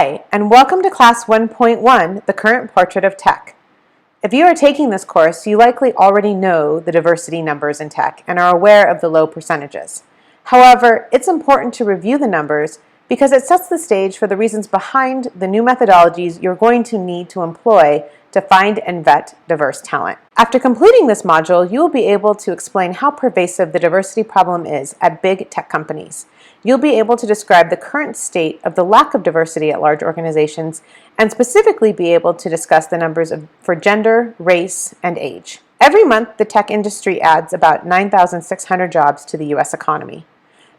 Hi, and welcome to Class 1.1, The Current Portrait of Tech. If you are taking this course, you likely already know the diversity numbers in tech and are aware of the low percentages. However, it's important to review the numbers because it sets the stage for the reasons behind the new methodologies you're going to need to employ to find and vet diverse talent. After completing this module, you will be able to explain how pervasive the diversity problem is at big tech companies. You'll be able to describe the current state of the lack of diversity at large organizations and specifically be able to discuss the numbers for gender, race, and age. Every month, the tech industry adds about 9,600 jobs to the U.S. economy.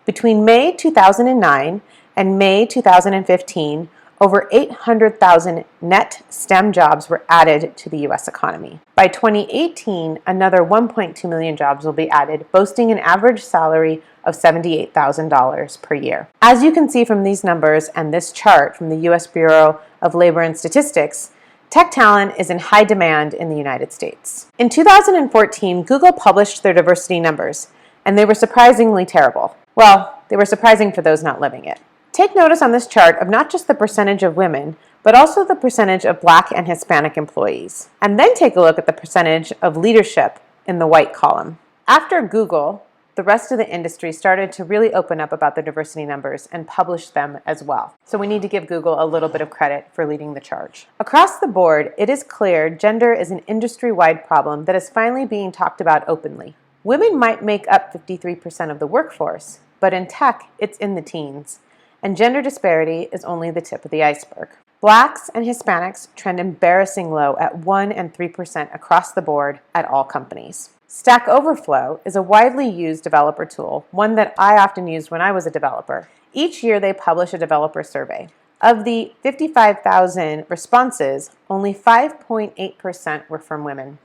Between May 2009 and May 2015, over 800,000 net STEM jobs were added to the U.S. economy. By 2018, another 1.2 million jobs will be added, boasting an average salary of $78,000 per year. As you can see from these numbers and this chart from the U.S. Bureau of Labor and Statistics, tech talent is in high demand in the United States. In 2014, Google published their diversity numbers, and they were surprisingly terrible. Well, they were surprising for those not living it. Take notice on this chart of not just the percentage of women, but also the percentage of Black and Hispanic employees. And then take a look at the percentage of leadership in the white column. After Google, the rest of the industry started to really open up about the diversity numbers and publish them as well. So we need to give Google a little bit of credit for leading the charge. Across the board, it is clear gender is an industry-wide problem that is finally being talked about openly. Women might make up 53% of the workforce, but in tech, it's in the teens. And gender disparity is only the tip of the iceberg. Blacks and Hispanics trend embarrassing low at 1% and 3% across the board at all companies. Stack Overflow is a widely used developer tool, one that I often used when I was a developer. Each year they publish a developer survey. Of the 55,000 responses, only 5.8% were from women.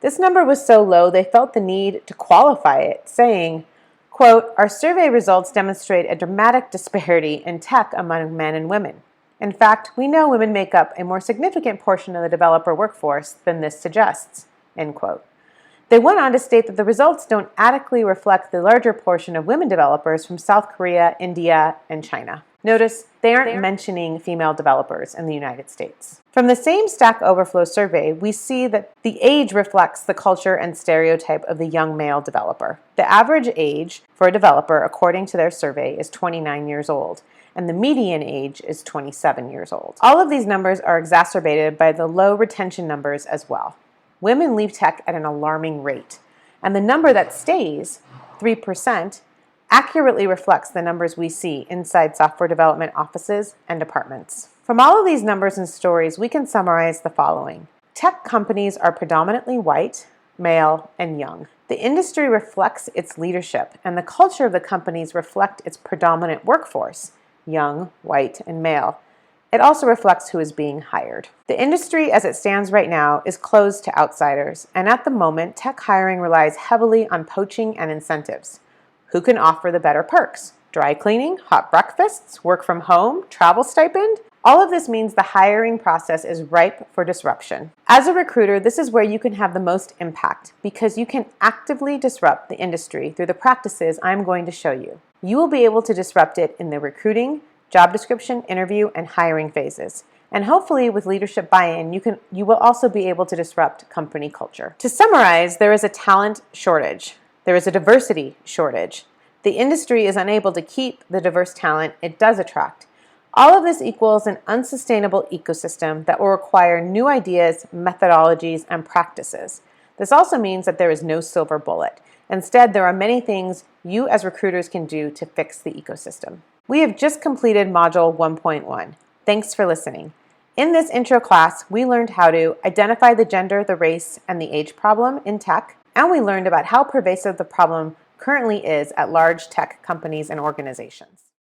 This number was so low they felt the need to qualify it, saying, quote, "Our survey results demonstrate a dramatic disparity in tech among men and women. In fact, we know women make up a more significant portion of the developer workforce than this suggests," end quote. They went on to state that the results don't adequately reflect the larger portion of women developers from South Korea, India, and China. Notice they aren't mentioning female developers in the United States. From the same Stack Overflow survey, we see that the age reflects the culture and stereotype of the young male developer. The average age for a developer, according to their survey, is 29 years old, and the median age is 27 years old. All of these numbers are exacerbated by the low retention numbers as well. Women leave tech at an alarming rate, and the number that stays, 3%, accurately reflects the numbers we see inside software development offices and departments. From all of these numbers and stories, we can summarize the following. Tech companies are predominantly white, male, and young. The industry reflects its leadership, and the culture of the companies reflect its predominant workforce, young, white, and male. It also reflects who is being hired. The industry as it stands right now is closed to outsiders, and at the moment, tech hiring relies heavily on poaching and incentives. Who can offer the better perks? Dry cleaning, hot breakfasts, work from home, travel stipend? All of this means the hiring process is ripe for disruption. As a recruiter, this is where you can have the most impact because you can actively disrupt the industry through the practices I'm going to show you. You will be able to disrupt it in the recruiting, job description, interview, and hiring phases. And hopefully with leadership buy-in, you will also be able to disrupt company culture. To summarize, there is a talent shortage. There is a diversity shortage. The industry is unable to keep the diverse talent it does attract. All of this equals an unsustainable ecosystem that will require new ideas, methodologies, and practices. This also means that there is no silver bullet. Instead, there are many things you as recruiters can do to fix the ecosystem. We have just completed Module 1.1. Thanks for listening. In this intro class, we learned how to identify the gender, the race, and the age problem in tech, and we learned about how pervasive the problem currently is at large tech companies and organizations.